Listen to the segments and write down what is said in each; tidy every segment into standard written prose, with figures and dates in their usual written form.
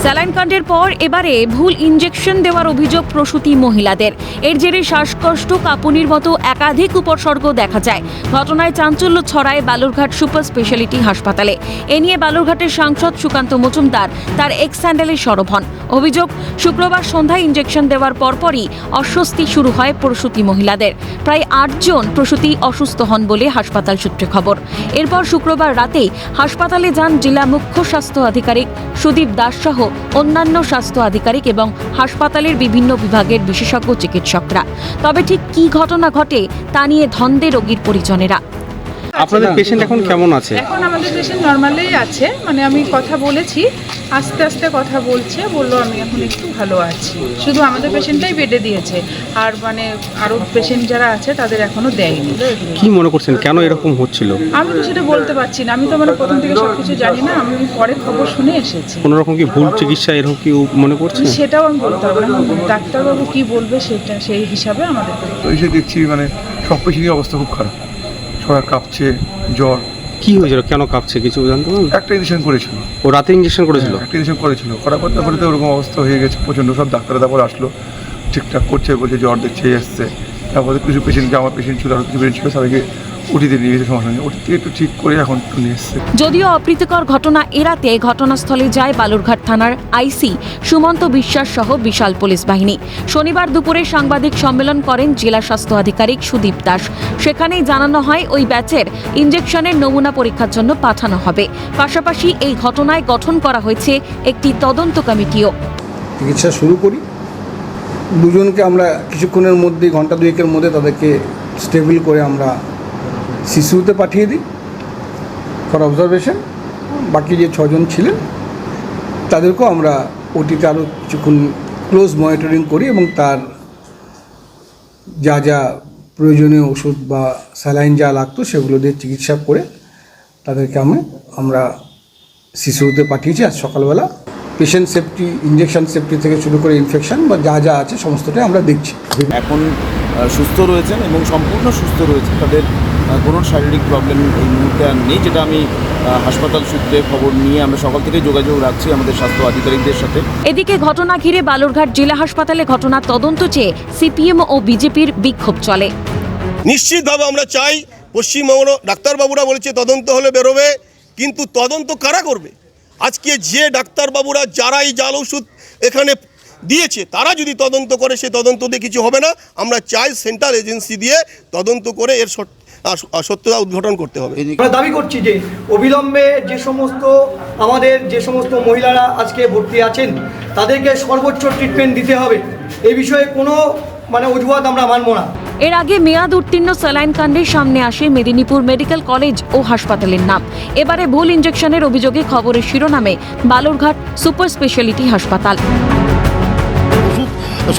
Saline কাণ্ডের পর এবারে ভুল ইনজেকশন দেওয়ার অভিযোগ প্রসূতি মহিলাদের। এর জেরে শ্বাসকষ্ট, কাঁপুনির মতো একাধিক উপসর্গ দেখা যায়। ঘটনায় চাঞ্চল্য ছড়ায় বালুরঘাট সুপার স্পেশালিটি হাসপাতালে। এ নিয়ে বালুরঘাটের সাংসদ সুকান্ত মজুমদার তার এক্স হ্যান্ডেলে সরব হন। অভিযোগ, শুক্রবার সন্ধ্যায় ইনজেকশন দেওয়ার পরপরই অস্বস্তি শুরু হয় প্রসূতি মহিলাদের। প্রায় 8 জন প্রসূতি অসুস্থ হন বলে হাসপাতাল সূত্রে খবর। এরপর শুক্রবার রাতে হাসপাতালে যান জেলা মুখ্য স্বাস্থ্য আধিকারিক সুদীপ দাস সহ অন্যান্য স্বাস্থ্য আধিকারিক এবং হাসপাতালের বিভিন্ন বিভাগের বিশেষজ্ঞ চিকিৎসকরা। তবে ঠিক কী ঘটনা ঘটে তা নিয়ে ধন্দে রোগীর পরিজনেরা। আপনাদের পেশেন্ট এখন কেমন আছে? এখন আমাদের পেশেন্ট নর্মালেই আছে, মানে আমি কথা বলেছি, আস্তে আস্তে কথা বলছে, বললো আমি এখন একটু ভালো আছি। শুধু আমাদের পেশেন্টটাই বেডে দিয়েছে, আর মানে আরও পেশেন্ট যারা আছে তাদের এখনো দেয়নি। কি মনে করছেন কেন এরকম হচ্ছিল? আমি তো সেটা বলতে পারছি না, আমি তো মানে প্রথম থেকে সব কিছু জানি না, আমি পরে খবর শুনে এসেছি। কোনো রকম কি ভুল চিকিৎসা এরকম কি মনে করছেন? সেটাও আমি বলতে পারবো না, ডাক্তারবাবু কি বলবে সেটা সেই হিসাবে আমাদের। তো এসে দেখছি মানে সব পেশেন্টের অবস্থা খুব খারাপ, সবাই কাঁপছে, জ্বর। কি হয়েছিল, কেন কাঁপছে কিছু জানতে পারবেন? একটা ইঞ্জেকশন করেছিল, ও রাতে ইনজেকশন করেছিল? একটা ইঞ্জেকশন করেছিল, করার পর তারপরে তো ওরকম অবস্থা হয়ে গেছে প্রচণ্ড। সব ডাক্তাররা তারপর আসলো, ঠিকঠাক করছে, বলছে জ্বর দেখছে এসছে। তারপরে কিছু পেশেন্টকে, আমার পেশেন্ট ছিল, আরও কিছু পেশেন্ট ছিল, তাদেরকে উঠিতে নিয়ে গেছে, সমস্যা নেই, ওটি থেকে একটু ঠিক করে এখন একটু নিয়ে এসছে। যদিও অপ্রীতিকর ঘটনা এড়াতে ঘটনাস্থলে যায় বালুরঘাট থানার আইসি সুমন্ত বিশ্বাস সহ বিশাল পুলিশ বাহিনী। শনিবার দুপুরে সাংবাদিক সম্মেলন করেন জেলা স্বাস্থ্য আধিকারিক সুদীপ দাস। সেখানেই জানানো হয় ওই ব্যাচের ইনজেকশনের নমুনা পরীক্ষার জন্য পাঠানো হবে। পাশাপাশি এই ঘটনায় গঠন করা হয়েছে একটি তদন্ত কমিটিও। চিকিৎসা শুরু করি, দুজনকে আমরা কিছুক্ষণের মধ্যে, ঘন্টা দুয়েকের মধ্যে তাদেরকে স্টেবল করে আমরা শিশুতে পাঠিয়ে দিই ফর অবজারভেশন। বাকি যে 6 জন ছিলেন তাদেরকেও আমরা ওটিতে আরও কিছুক্ষণ ক্লোজ মনিটরিং করি এবং তার যা যা প্রয়োজনীয় ওষুধ বা স্যালাইন যা লাগতো সেগুলো দিয়ে চিকিৎসা করে তাদেরকে আমরা শিশুতে পাঠিয়েছি আজ সকালবেলা। পেশেন্ট সেফটি, ইনজেকশন সেফটি থেকে শুরু করে ইনফেকশন বা যা যা আছে সমস্তটাই আমরা দেখছি। এখন সুস্থ রয়েছেন এবং সম্পূর্ণ সুস্থ রয়েছেন, তাদের কোনো শারীরিক প্রবলেম এই মুহূর্তে আর নেই, যেটা আমি হাসপাতাল সূত্রে খবর নিয়ে আমরা সকাল থেকে যোগাযোগ রাখছি আমাদের স্বাস্থ্য আধিকারিকদের সাথে। এদিকে ঘটনা ঘিরে বালুরঘাট জেলা হাসপাতালে ঘটনার তদন্ত চেয়ে সিপিএম ও বিজেপির বিক্ষোভ চলে। নিশ্চিতভাবে আমরা চাই, পশ্চিমবঙ্গ ডাক্তারবাবুরা বলেছে তদন্ত হলে বেরোবে, কিন্তু তদন্ত কারা করবে? আজকে যে ডাক্তারবাবুরা যারা এই জাল ওষুধ এখানে দিয়েছে তারা যদি তদন্ত করে, সে তদন্ত দিয়ে কিছু হবে না। আমরা চাই সেন্ট্রাল এজেন্সি দিয়ে তদন্ত করে এর সত্যতা উদ্ঘাটন করতে হবে। আমরা দাবি করছি যে অবিলম্বে আমাদের যে সমস্ত মহিলারা আজকে ভর্তি আছেন তাদেরকে সর্বোচ্চ ট্রিটমেন্ট দিতে হবে। এই বিষয়ে কোনো অজুহাত আমরা মানব না। এর আগে মেয়াদ উত্তীর্ণ স্যালাইন কাণ্ডের সামনে আসে মেদিনীপুর মেডিকেল কলেজ ও হাসপাতালের নাম। এবারে ভুল ইনজেকশনের অভিযোগে খবরের শিরোনামে বালুরঘাট সুপার স্পেশালিটি হাসপাতাল।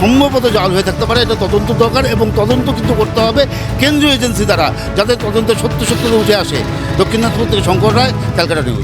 সম্ভবত জাল হয়ে থাকতে পারে, এটা তদন্ত দরকার এবং তদন্ত কিন্তু করতে হবে কেন্দ্রীয় এজেন্সি দ্বারা, যাতে তদন্তে সত্য উঠে আসে। দক্ষিণ দিনাজপুর থেকে শঙ্কর রায়, ক্যালকাটা নিউজ।